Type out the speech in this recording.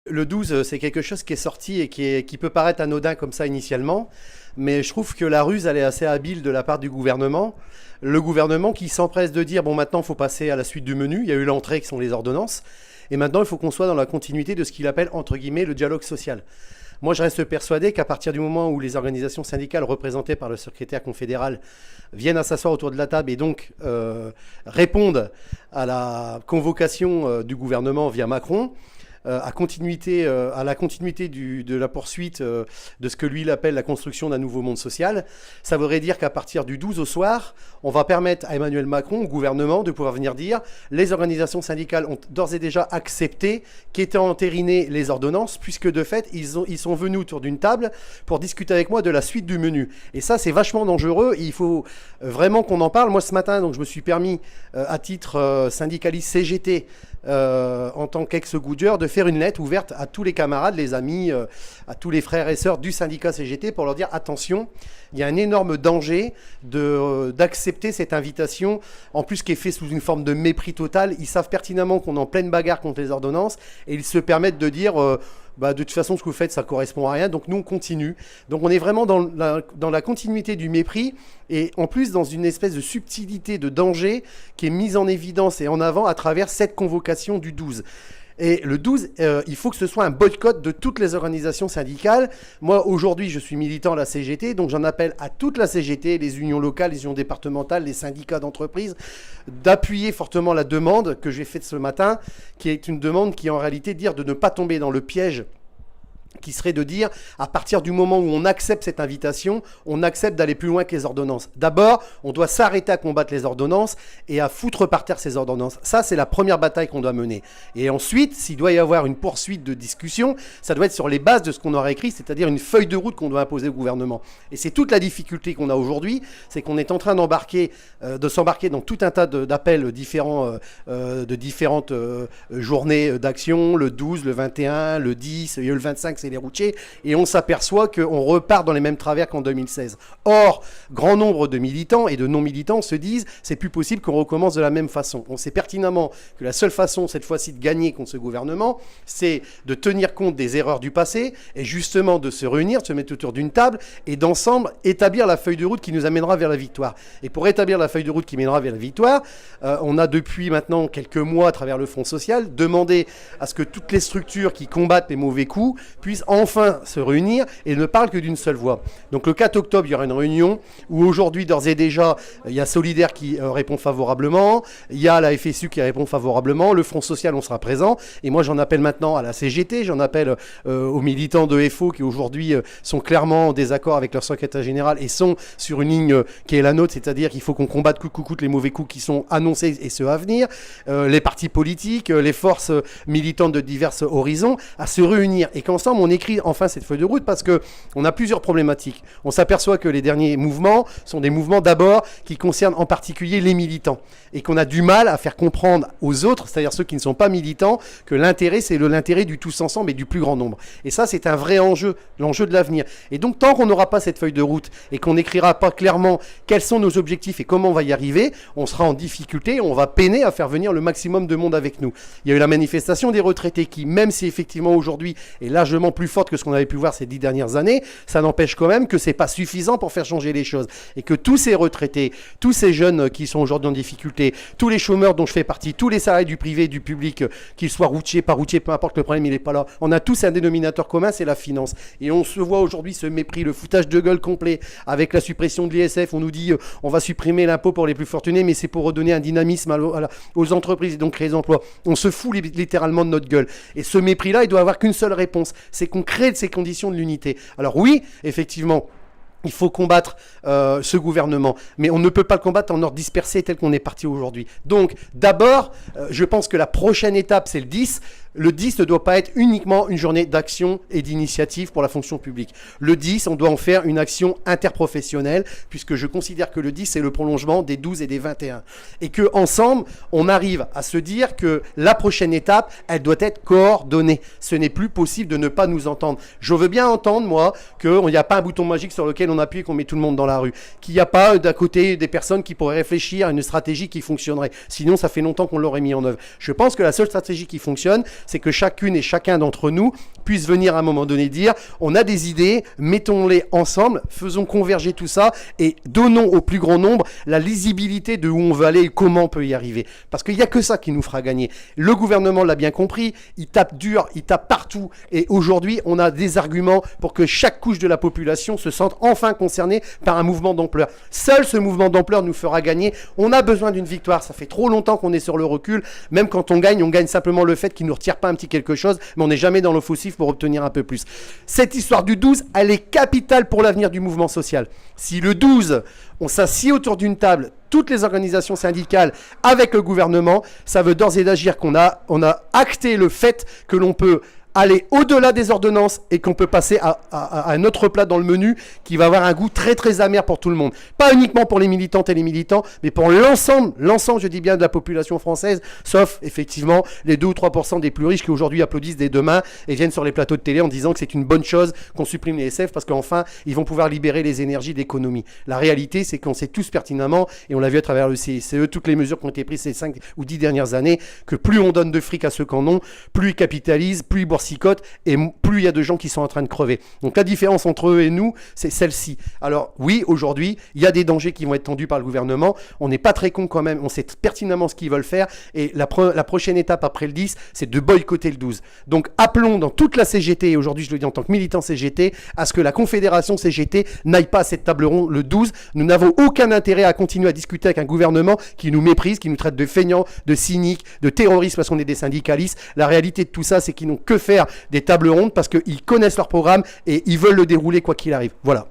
Le 12, c'est quelque chose qui est sorti et qui peut paraître anodin comme ça initialement, mais je trouve que la ruse, elle est assez habile de la part du gouvernement. Le gouvernement qui s'empresse de dire, bon, maintenant, il faut passer à la suite du menu. Il y a eu l'entrée qui sont les ordonnances. Et maintenant, il faut qu'on soit dans la continuité de ce qu'il appelle, entre guillemets, le dialogue social. Moi, je reste persuadé qu'à partir du moment où les organisations syndicales représentées par le secrétaire confédéral viennent à s'asseoir autour de la table et donc répondent à la convocation du gouvernement via Macron, à la continuité de la poursuite de ce que lui il appelle la construction d'un nouveau monde social, ça voudrait dire qu'à partir du 12 au soir, on va permettre à Emmanuel Macron, au gouvernement, de pouvoir venir dire les organisations syndicales ont d'ores et déjà accepté qu'étaient entérinées les ordonnances, puisque de fait, ils sont venus autour d'une table pour discuter avec moi de la suite du menu. Et ça, c'est vachement dangereux. Il faut vraiment qu'on en parle. Moi, ce matin, donc, je me suis permis, à titre syndicaliste CGT, en tant qu'ex-goodger, de faire une lettre ouverte à tous les camarades, les amis, à tous les frères et sœurs du syndicat CGT pour leur dire attention, il y a un énorme danger d'accepter cette invitation, en plus qui est fait sous une forme de mépris total. Ils savent pertinemment qu'on est en pleine bagarre contre les ordonnances et ils se permettent de dire de toute façon ce que vous faites ça correspond à rien, donc nous on continue. Donc on est vraiment dans la continuité du mépris et en plus dans une espèce de subtilité de danger qui est mise en évidence et en avant à travers cette convocation du 12. Et le 12, il faut que ce soit un boycott de toutes les organisations syndicales. Moi, aujourd'hui, je suis militant à la CGT, donc j'en appelle à toute la CGT, les unions locales, les unions départementales, les syndicats d'entreprise, d'appuyer fortement la demande que j'ai faite ce matin, qui est une demande qui, en réalité, dire de ne pas tomber dans le piège qui serait de dire, à partir du moment où on accepte cette invitation, on accepte d'aller plus loin que les ordonnances. D'abord, on doit s'arrêter à combattre les ordonnances et à foutre par terre ces ordonnances. Ça, c'est la première bataille qu'on doit mener. Et ensuite, s'il doit y avoir une poursuite de discussion, ça doit être sur les bases de ce qu'on aura écrit, c'est-à-dire une feuille de route qu'on doit imposer au gouvernement. Et c'est toute la difficulté qu'on a aujourd'hui, c'est qu'on est en train de s'embarquer dans tout un tas d'appels différents, de différentes journées d'action, le 12, le 21, le 10, il y a eu le 25, c'est les routiers, et on s'aperçoit qu'on repart dans les mêmes travers qu'en 2016. Or, grand nombre de militants et de non-militants se disent c'est plus possible qu'on recommence de la même façon. On sait pertinemment que la seule façon, cette fois-ci, de gagner contre ce gouvernement, c'est de tenir compte des erreurs du passé et justement de se réunir, de se mettre autour d'une table et d'ensemble établir la feuille de route qui nous amènera vers la victoire. Et pour établir la feuille de route qui mènera vers la victoire, on a depuis maintenant quelques mois, à travers le Front social, demandé à ce que toutes les structures qui combattent les mauvais coups puissent enfin se réunir et ne parlent que d'une seule voix. Donc le 4 octobre, il y aura une réunion où aujourd'hui, d'ores et déjà, il y a Solidaire qui répond favorablement, il y a la FSU qui répond favorablement, le Front social, on sera présent. Et moi, j'en appelle maintenant à la CGT, j'en appelle aux militants de FO qui aujourd'hui sont clairement en désaccord avec leur secrétaire général et sont sur une ligne qui est la nôtre, c'est-à-dire qu'il faut qu'on combatte coûte les mauvais coups qui sont annoncés et ceux à venir, les partis politiques, les forces militantes de divers horizons, à se réunir et qu'ensemble, on écrit enfin cette feuille de route parce qu'on a plusieurs problématiques. On s'aperçoit que les derniers mouvements sont des mouvements d'abord qui concernent en particulier les militants et qu'on a du mal à faire comprendre aux autres, c'est-à-dire ceux qui ne sont pas militants, que l'intérêt, c'est l'intérêt du tous ensemble et du plus grand nombre. Et ça, c'est un vrai enjeu, l'enjeu de l'avenir. Et donc, tant qu'on n'aura pas cette feuille de route et qu'on n'écrira pas clairement quels sont nos objectifs et comment on va y arriver, on sera en difficulté et on va peiner à faire venir le maximum de monde avec nous. Il y a eu la manifestation des retraités qui, même si effectivement aujourd'hui est largement plus forte que ce qu'on avait pu voir ces 10 dernières années, ça n'empêche quand même que c'est pas suffisant pour faire changer les choses. Et que tous ces retraités, tous ces jeunes qui sont aujourd'hui en difficulté, tous les chômeurs dont je fais partie, tous les salariés du privé et du public, qu'ils soient routiers, pas routiers, peu importe, le problème il est pas là. On a tous un dénominateur commun, c'est la finance. Et on se voit aujourd'hui ce mépris, le foutage de gueule complet avec la suppression de l'ISF. On nous dit on va supprimer l'impôt pour les plus fortunés, mais c'est pour redonner un dynamisme aux entreprises et donc créer des emplois. On se fout littéralement de notre gueule. Et ce mépris-là, il doit avoir qu'une seule réponse, c'est qu'on crée ces conditions de l'unité. Alors oui, effectivement, il faut combattre ce gouvernement, mais on ne peut pas le combattre en ordre dispersé tel qu'on est parti aujourd'hui. Donc, d'abord, je pense que la prochaine étape, c'est le 10. Le 10 ne doit pas être uniquement une journée d'action et d'initiative pour la fonction publique. Le 10, on doit en faire une action interprofessionnelle, puisque je considère que le 10, c'est le prolongement des 12 et des 21. Et qu'ensemble, on arrive à se dire que la prochaine étape, elle doit être coordonnée. Ce n'est plus possible de ne pas nous entendre. Je veux bien entendre, moi, qu'il n'y a pas un bouton magique sur lequel on appuie et qu'on met tout le monde dans la rue. Qu'il n'y a pas d'à côté des personnes qui pourraient réfléchir à une stratégie qui fonctionnerait. Sinon, ça fait longtemps qu'on l'aurait mis en œuvre. Je pense que la seule stratégie qui fonctionne, c'est que chacune et chacun d'entre nous puisse venir à un moment donné dire, on a des idées, mettons-les ensemble, faisons converger tout ça et donnons au plus grand nombre la lisibilité de où on veut aller et comment on peut y arriver. Parce qu'il n'y a que ça qui nous fera gagner. Le gouvernement l'a bien compris, il tape dur, il tape partout et aujourd'hui, on a des arguments pour que chaque couche de la population se sente enfin concernée par un mouvement d'ampleur. Seul ce mouvement d'ampleur nous fera gagner. On a besoin d'une victoire. Ça fait trop longtemps qu'on est sur le recul. Même quand on gagne simplement le fait qu'il ne nous retire pas un petit quelque chose, mais on n'est jamais dans l'offensif pour obtenir un peu plus. Cette histoire du 12, elle est capitale pour l'avenir du mouvement social. Si le 12, on s'assied autour d'une table, toutes les organisations syndicales avec le gouvernement, ça veut d'ores et déjà qu'on a acté le fait que l'on peut aller au-delà des ordonnances et qu'on peut passer à un autre plat dans le menu qui va avoir un goût très très amer pour tout le monde. Pas uniquement pour les militantes et les militants, mais pour l'ensemble, je dis bien, de la population française, sauf effectivement les 2 ou 3% des plus riches qui aujourd'hui applaudissent des deux mains et viennent sur les plateaux de télé en disant que c'est une bonne chose qu'on supprime les SF parce qu'enfin, ils vont pouvoir libérer les énergies d'économie. La réalité, c'est qu'on sait tous pertinemment, et on l'a vu à travers le CICE, toutes les mesures qui ont été prises ces 5 ou 10 dernières années, que plus on donne de fric à ceux qui en ont, plus ils capitalisent, plus ils boursicotent et plus il y a de gens qui sont en train de crever. Donc la différence entre eux et nous, c'est celle-ci. Alors oui, aujourd'hui, il y a des dangers qui vont être tendus par le gouvernement. On n'est pas très con quand même, on sait pertinemment ce qu'ils veulent faire et la prochaine étape après le 10, c'est de boycotter le 12. Donc appelons dans toute la CGT, et aujourd'hui je le dis en tant que militant CGT, à ce que la Confédération CGT n'aille pas à cette table ronde le 12. Nous n'avons aucun intérêt à continuer à discuter avec un gouvernement qui nous méprise, qui nous traite de feignants, de cyniques, de terroristes parce qu'on est des syndicalistes. La réalité de tout ça, c'est qu'ils n'ont que faire des tables rondes parce qu'ils connaissent leur programme et ils veulent le dérouler quoi qu'il arrive. Voilà.